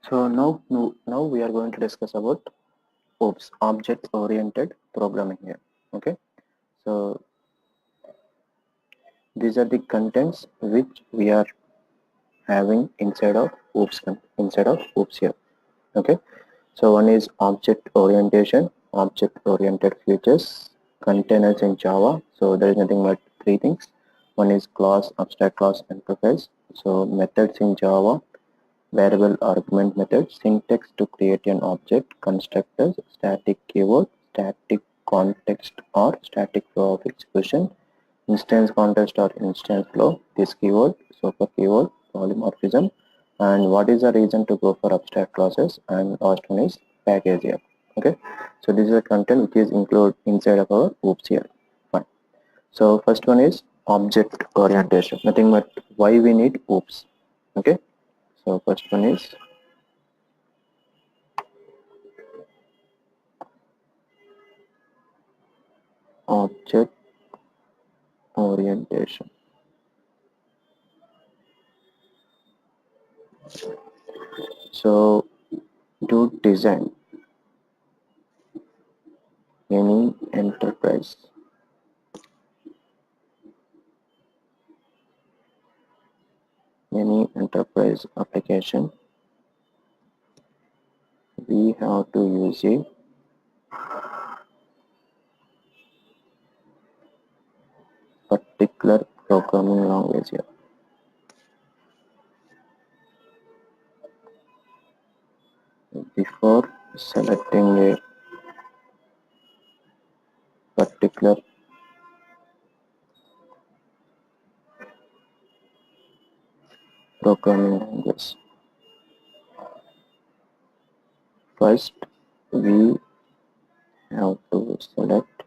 So now we are going to discuss about OOPS, object oriented programming here. Okay, so these are the contents which we are having inside of OOPS here. Okay, so one is object orientation, object oriented features, containers in Java. So there is nothing but three things. One is class, abstract class, interface. So methods in Java, variable argument method, syntax to create an object, constructors, static keyword, static context or static flow of execution, instance context or instance flow, this keyword, super keyword, polymorphism, and what is the reason to go for abstract classes, and last one is package here. Okay, so this is the content which is included inside of our OOPS here. Fine. So first one is object orientation, nothing but why we need OOPS. Okay, so first one is object orientation. So to design any enterprise application, we have to use a particular programming language here. Before selecting a particular programming language, first we have to select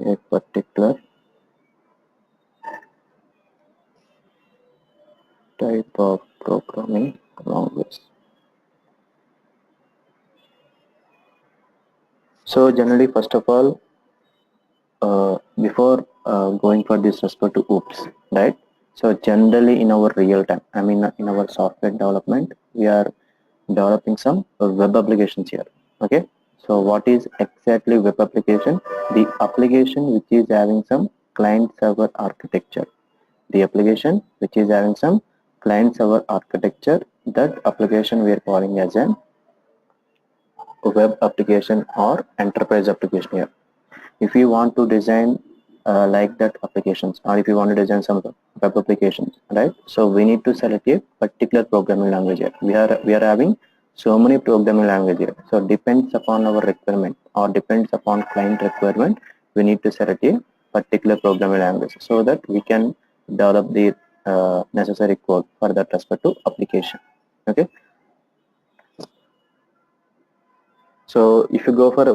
a particular type of programming language. So generally, first of all, before going for this respect to OOPS, right? So generally in our real time, I mean in our software development, we are developing some web applications here. Okay, so what is exactly web application? The application which is having some client server architecture. The application which is having some client server architecture, that application we are calling as an web application or enterprise application here. If you want to design like that applications, or if you want to design some web applications, right, so we need to select a particular programming language here. We are having so many programming language here, so depends upon our requirement or depends upon client requirement, we need to select a particular programming language so that we can develop the necessary code for that respect to application. Okay, so if you go for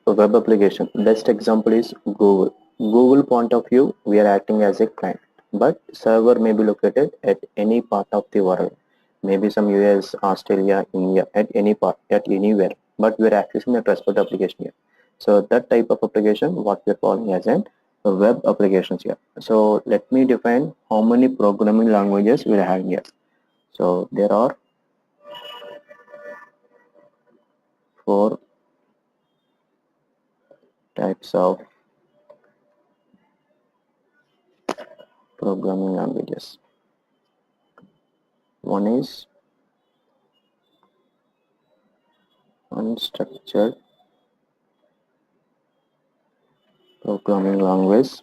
a web application, best example is Google. Google point of view, we are acting as a client, but server may be located at any part of the world, maybe some US, Australia, India, at any part, at anywhere, but we are accessing the transport application here. So that type of application, what we are calling as a web applications here. So let me define how many programming languages we are having here. So there are 4 types of programming languages. One is unstructured programming language.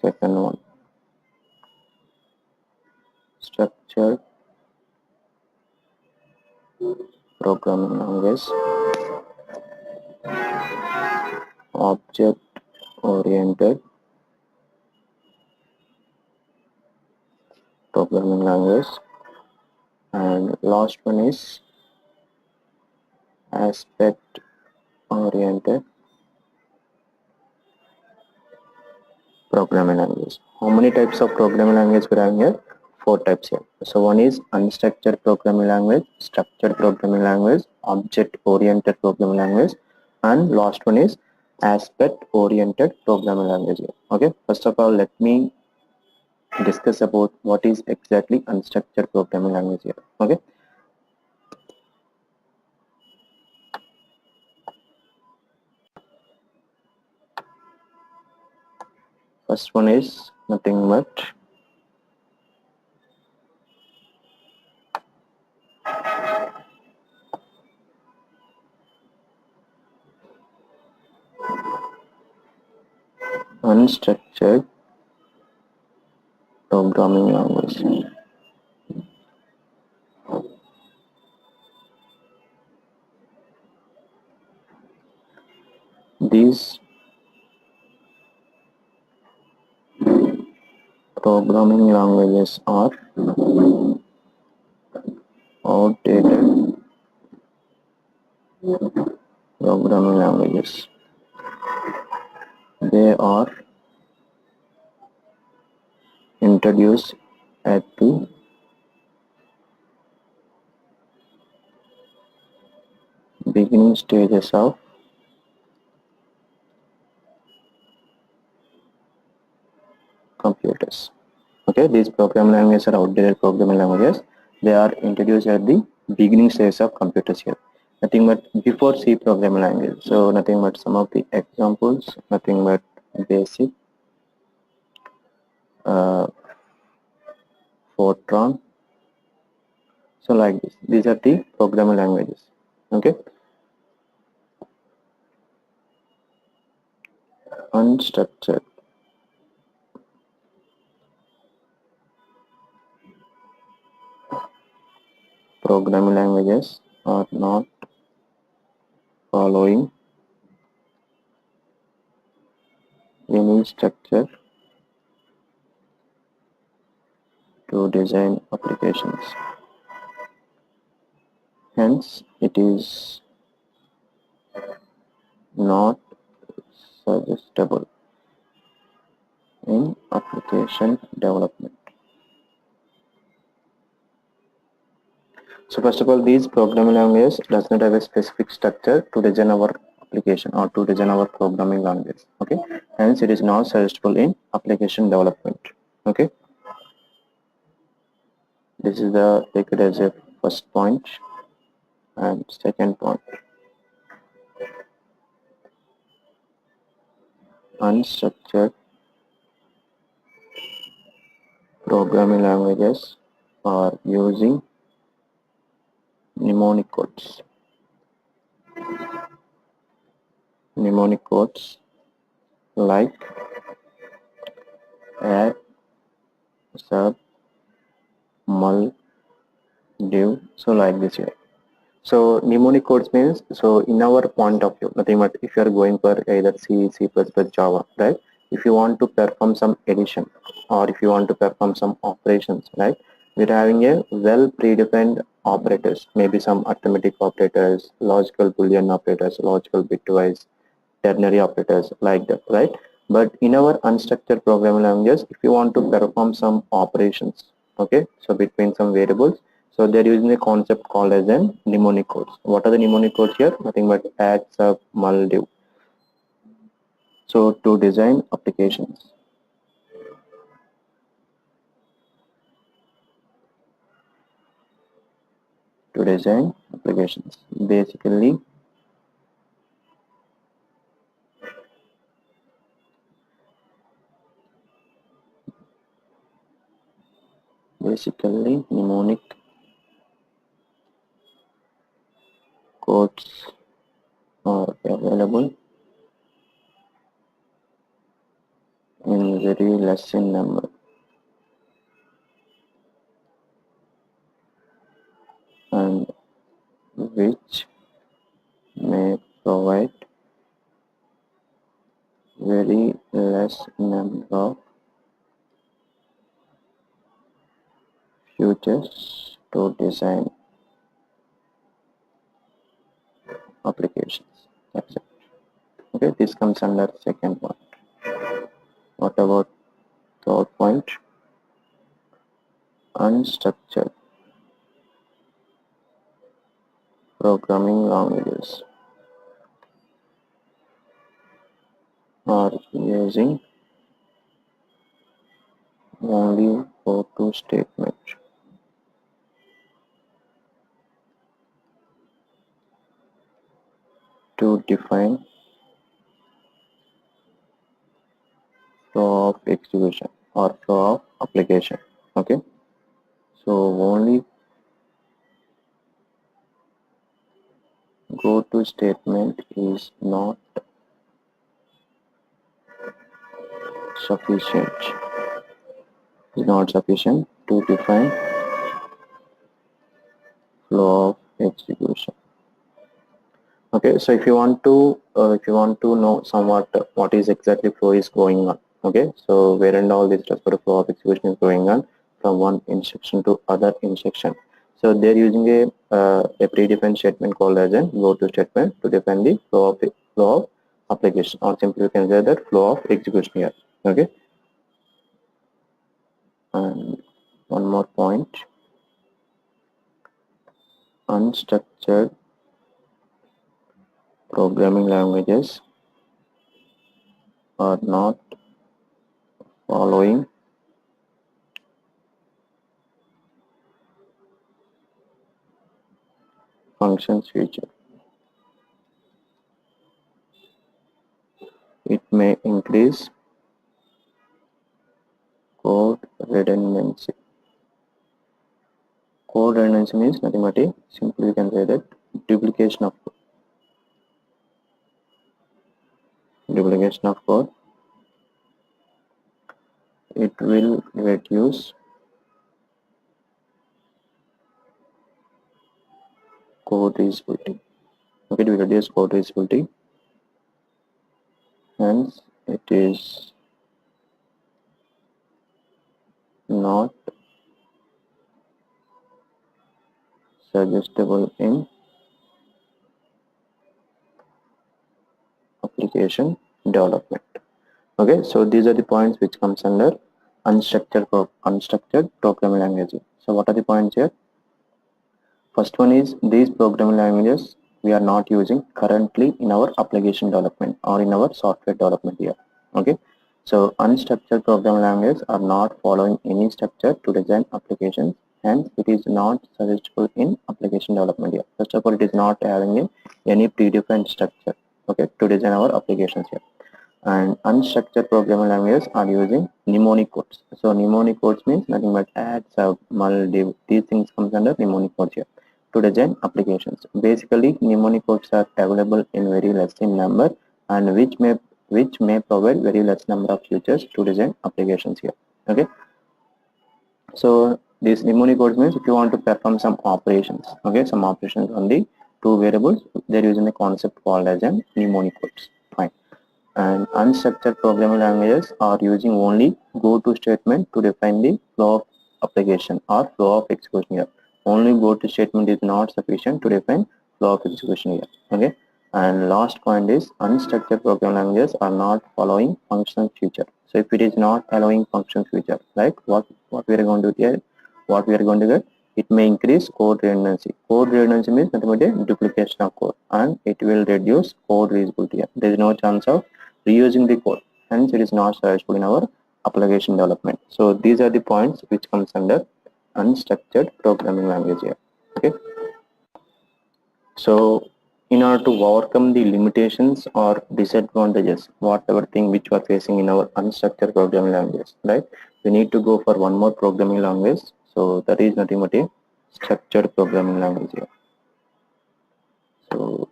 Second one, structured programming language. Object oriented programming language. And last one is aspect oriented programming language. How many types of programming language we have here? 4 types here. So one is unstructured programming language, structured programming language, object oriented programming language, and last one is aspect oriented programming language here. Okay, first of all, let me discuss about what is exactly unstructured programming language here. Okay. First one is nothing but unstructured programming language. These programming languages are outdated programming languages. They are introduced at the beginning stages of computers. Okay, these programming languages are outdated programming languages. They are introduced at the beginning stages of computers here. Nothing but before C programming language. So nothing but some of the examples, nothing but basic, Fortran. So like this. These are the programming languages. Okay. Unstructured programming languages are not following any structure to design applications. Hence, it is not suggestible in application development. So first of all, these programming languages does not have a specific structure to design our application or to design our programming language. Okay, hence it is not suggestible in application development. Okay, this is the take it as a first point, and second point, unstructured programming languages are using mnemonic codes. Mnemonic codes like add, sub, mul, div, so like this here. So mnemonic codes means, so in our point of view, nothing but if you are going for either C, C++, Java, right? If you want to perform some addition or if you want to perform some operations, right? We're having a well predefined operators, maybe some arithmetic operators, logical Boolean operators, logical bitwise, ternary operators like that, right? But in our unstructured programming languages, if you want to perform some operations, okay, so between some variables, so they're using a concept called as an mnemonic codes. What are the mnemonic codes here? Nothing but add, sub, mul, div. So to design applications, basically mnemonic codes are available in very less in number and which may provide very less number of features to design applications. That's it. Okay, this comes under second point. What about third point? Unstructured programming languages are using only go to statement to define flow of execution or flow of application. Okay, so only go to statement is not sufficient to define flow of execution. Okay, so if you want to know somewhat what is exactly flow is going on. Okay, so where and all this transfer flow of execution is going on from one instruction to other instruction. So they're using a predefined statement called as a go to statement to define the flow of application, or simply you can say that flow of execution here. Okay, and one more point: unstructured programming languages are not following functions feature. It may increase code redundancy. Code redundancy means nothing but simply you can say that duplication of code. It will reduce code reusability. Okay, it will reduce code reusability. Hence, it is not suggestible in application development. Okay, so these are the points which comes under unstructured programming language. So what are the points here? First one is these programming languages we are not using currently in our application development or in our software development here. Okay, so unstructured programming languages are not following any structure to design applications, hence it is not suggestible in application development here. First of all, it is not having any predefined structure, okay, to design our applications here. And unstructured programming languages are using mnemonic codes. So mnemonic codes means nothing but add, sub, mul, div. These things comes under mnemonic codes here to design applications. Basically, mnemonic codes are available in very less in number, and which may provide very less number of features to design applications here. Okay. So this mnemonic codes means if you want to perform some operations, okay, some operations on the two variables, they're using a concept called as a mnemonic codes. Fine. And unstructured programming languages are using only go-to statement to define the flow of application or flow of execution here. Only go-to statement is not sufficient to define flow of execution here. Okay. And last point is unstructured programming languages are not following function feature. So if it is not allowing function feature, like what we are going to do here, what we are going to get, it may increase code redundancy. Code redundancy means nothing but a duplication of code, and it will reduce code reusability. There is no chance of reusing the code, hence it is not successful in our application development. So these are the points which comes under unstructured programming language here. Okay, so in order to overcome the limitations or disadvantages, whatever thing which we are facing in our unstructured programming language, right, we need to go for one more programming language. So that is nothing but a structured programming language here. So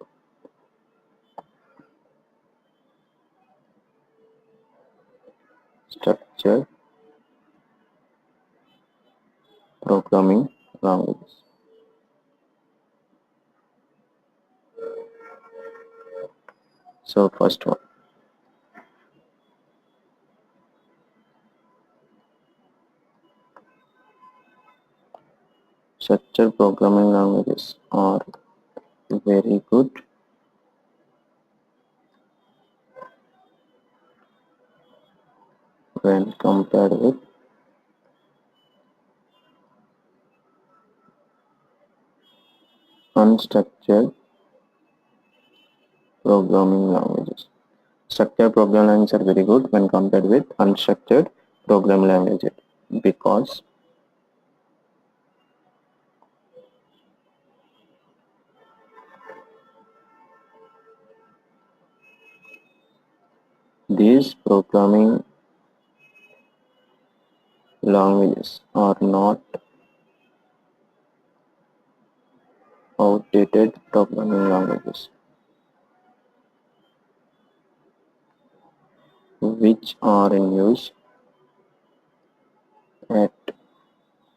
structured programming languages. So first one, structured programming languages are very good when compared with unstructured programming languages. Structured programming languages are very good when compared with unstructured programming languages. because these programming languages are not outdated programming languages which are in use at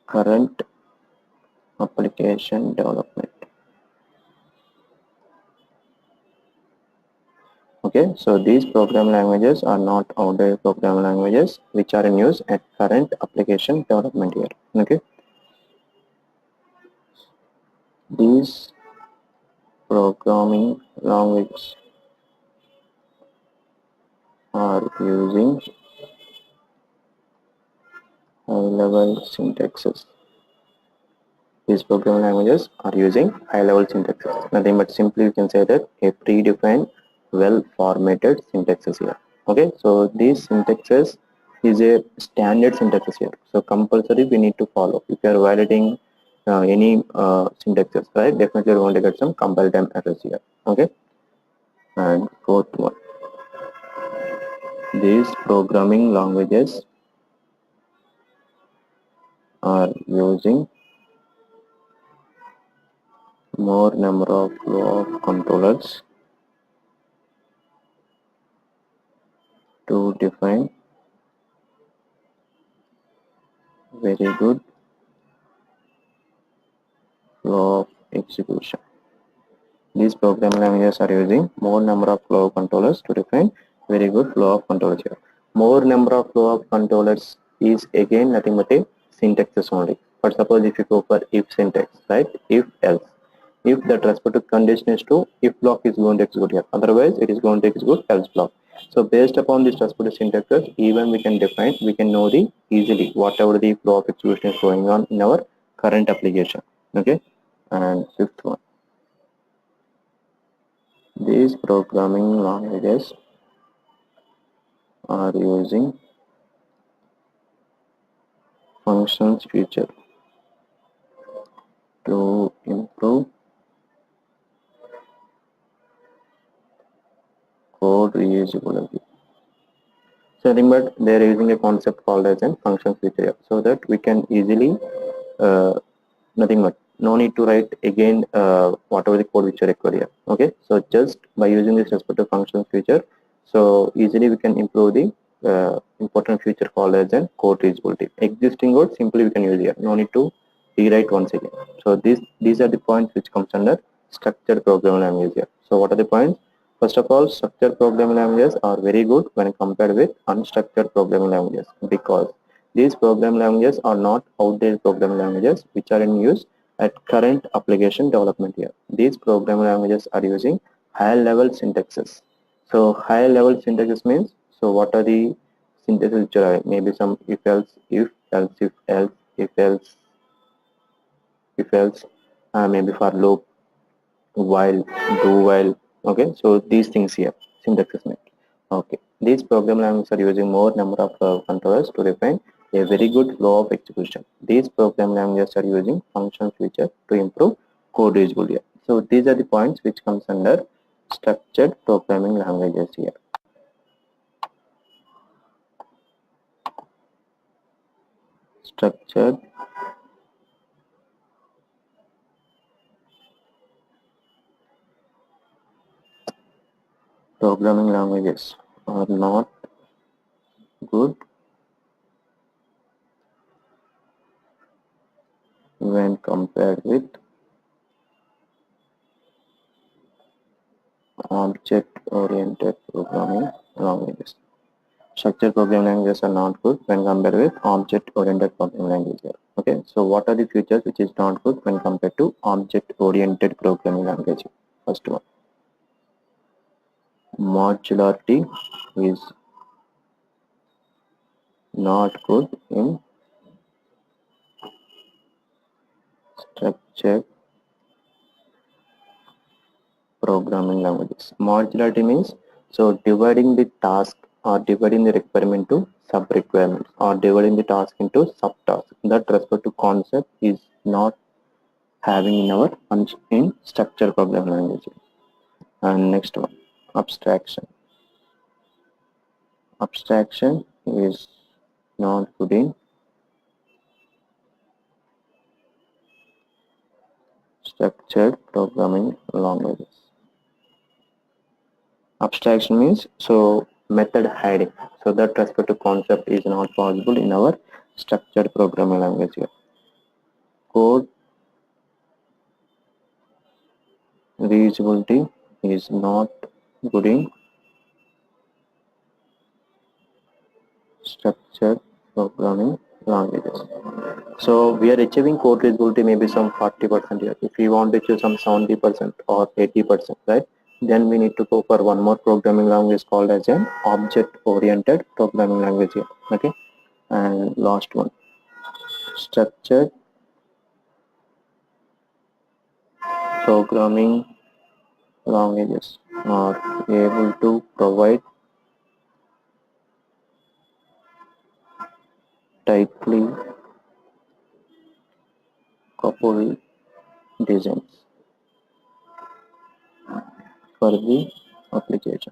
current application development. Okay, so these program languages are not outdated program languages which are in use at current application development here. Okay, these programming languages are using high-level syntaxes. These programming languages are using high-level syntaxes. Nothing but simply you can say that a predefined, well-formatted syntaxes here. Okay, so these syntaxes is a standard syntaxes here. So compulsory we need to follow. If you are violating any syntaxes, right? Definitely you're going to get some compile time errors here. Okay, and fourth one, these programming languages are using more number of flow of controllers to define very good flow of execution. These programming languages are using more number of flow of controllers to define very good flow of controllers here. More number of flow of controllers is again nothing but a syntaxes only. But suppose if you go for if syntax, right? If else. If that respective condition is true, if block is going to execute here. Otherwise, it is going to execute else block. So based upon this respective syntaxes, even we can define, we can know the easily whatever the flow of execution is going on in our current application. Okay. And fifth one, these programming languages are using functions feature to improve code reusability. So I think but they are using a concept called as a function feature so that we can easily nothing but no need to write again whatever the code which you require here. Okay, so just by using this respective function feature, so easily we can improve the important feature called as an code reusability. Existing code simply we can use here, no need to rewrite once again. So these are the points which comes under structured programming language here. So what are the points? First of all, structured programming languages are very good when compared with unstructured programming languages because these programming languages are not outdated programming languages which are in use at current application development here. These programming languages are using high level syntaxes. So high level syntaxes means, so what are the syntaxes which are maybe some if else, if else, maybe for loop, while, do while. Okay, so these things here, syntaxes meant. Okay, these program languages are using more number of controllers to define a very good flow of execution. These program languages are using function feature to improve code reusability. So these are the points which comes under structured programming languages here. Structured programming languages are not good when compared with object-oriented programming languages. Structured programming languages are not good when compared with object-oriented programming languages. Okay, so what are the features which is not good when compared to object-oriented programming language? First one, modularity is not good in structured programming languages. Modularity means so dividing the task or dividing the requirement to sub-requirements, or dividing the task into subtasks. That respect to concept is not having in our in structured programming language. And next one, abstraction. Abstraction is not good in structured programming languages. Abstraction means method hiding. So that respect to concept is not possible in our structured programming language here. Code reusability is not good in structured programming languages. So we are achieving code reusability maybe some 40% here. If we want to achieve some 70% or 80%, right? Then we need to go for one more programming language called as an object-oriented programming language here. Okay, and last one, structured programming languages are able to provide tightly coupled designs for the application.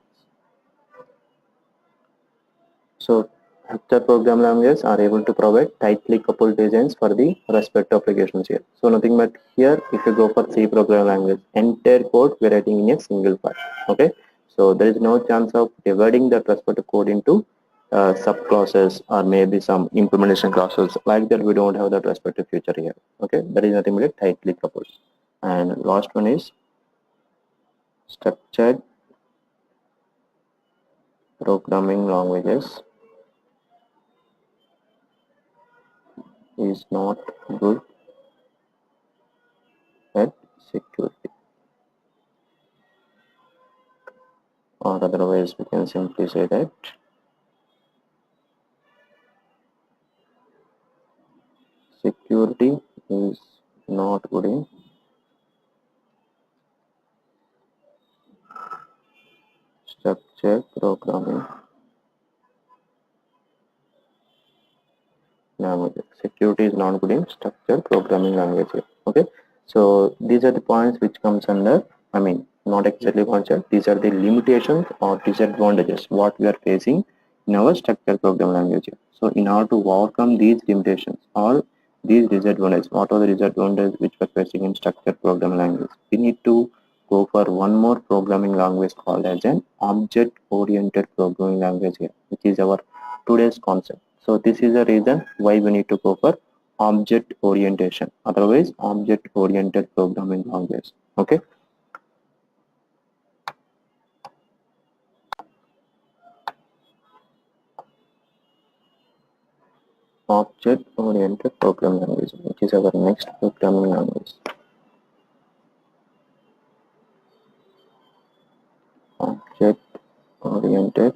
So vector program languages are able to provide tightly coupled designs for the respective applications here. So nothing but here, if you go for C program language, entire code we are writing in a single file. Okay, so there is no chance of dividing that respective code into subclasses or maybe some implementation classes like that. We don't have that respective feature here. Okay, that is nothing but tightly coupled. And last one is structured programming languages is not good at security, or otherwise we can simply say that security is not good in structured programming language. Security is not good in structured programming language. Okay, so these are the points which comes under, I mean, not exactly concept, these are the limitations or disadvantages what we are facing in our structured program language. So in order to overcome these limitations or these disadvantages, what are the disadvantages which we are facing in structured program language, we need to go for one more programming language called as an object oriented programming language here, which is our today's concept. So this is the reason why we need to go for object orientation, otherwise object oriented programming language. Okay, object oriented programming language, which is our next programming language. Object oriented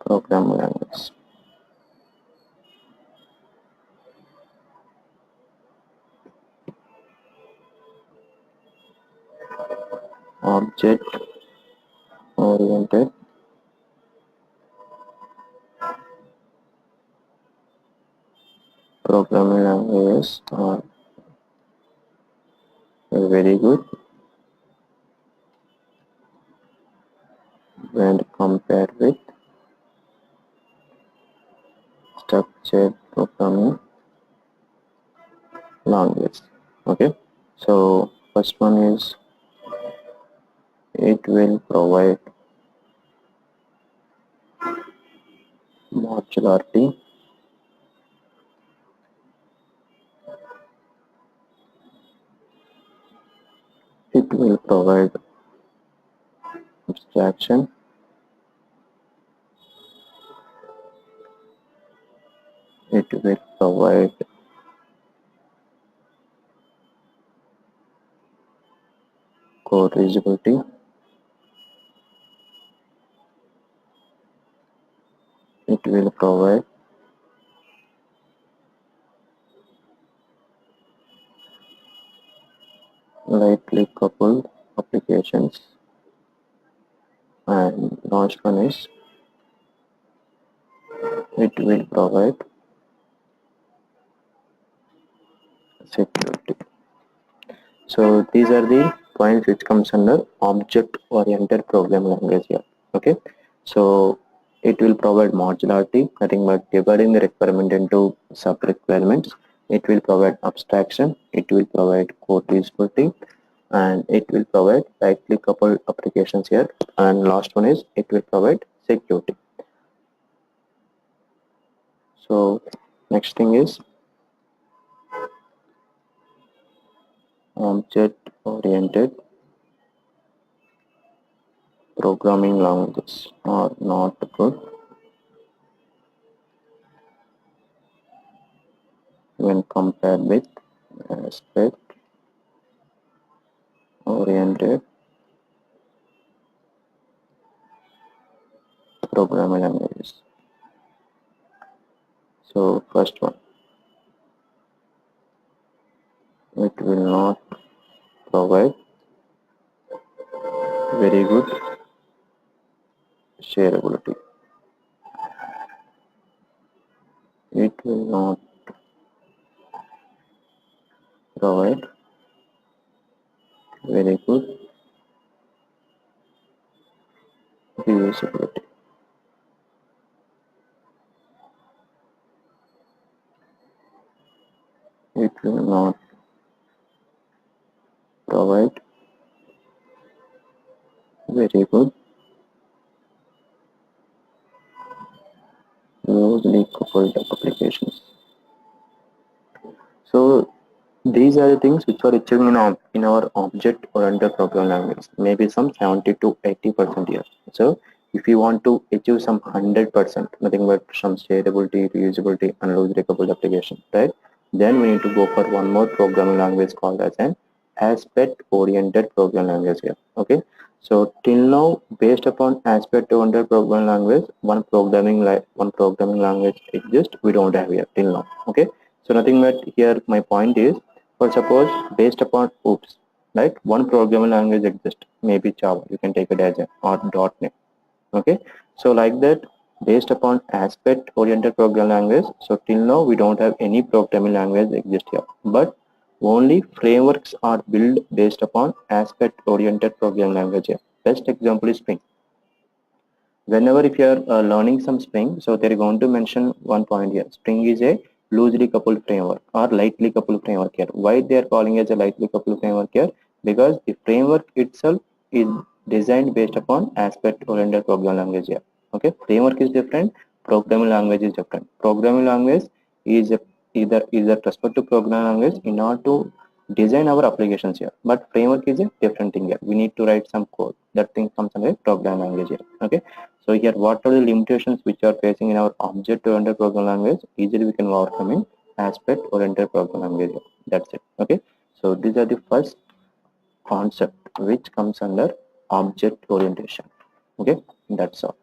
programming language. Object oriented programming languages are very good when compared with structured programming language. Okay, so first one is it will provide modularity, it will provide abstraction, it will provide code reusability, it will provide lightly coupled applications, and last one is it will provide security. So these are the points which comes under object oriented programming language here. Okay, so it will provide modularity, nothing but dividing the requirement into sub requirements. It will provide abstraction, it will provide code usability, and it will provide tightly coupled applications here, and last one is it will provide security. So next thing is object oriented programming languages are not good when compared with aspect oriented programming languages. So first one, it will not provide very good shareability. It will not provide very good reusability. It will not provide very good loosely coupled applications. So these are the things which are achieved in our object oriented programming language. Maybe some 70 to 80% here. So if you want to achieve some 100%, nothing but some shareability, reusability, and loosely coupled application, right? Then we need to go for one more programming language called as an aspect oriented programming language here. Okay. So till now, based upon aspect oriented programming language, one programming language exists. We don't have here till now. Okay. So nothing but here my point is, for suppose based upon oops, right? One programming language exists, maybe Java. You can take it as a or .NET. Okay. So like that, based upon aspect oriented programming language. So till now we don't have any programming language exist here, but only frameworks are built based upon aspect oriented programming language here. Best example is Spring. Whenever if you are learning some Spring, so they're going to mention one point here. Spring is a loosely coupled framework or lightly coupled framework here. Why they are calling it a lightly coupled framework here? Because the framework itself is designed based upon aspect oriented programming language here. Okay, framework is different, programming language is different. Programming language is either respect to programming language in order to design our applications here, but framework is a different thing here. We need to write some code. That thing comes under programming language here. Okay, so here what are the limitations which are facing in our object oriented programming language? Easily we can overcome in aspect oriented programming language here. That's it. Okay, so these are the first concept which comes under object orientation. Okay, that's all.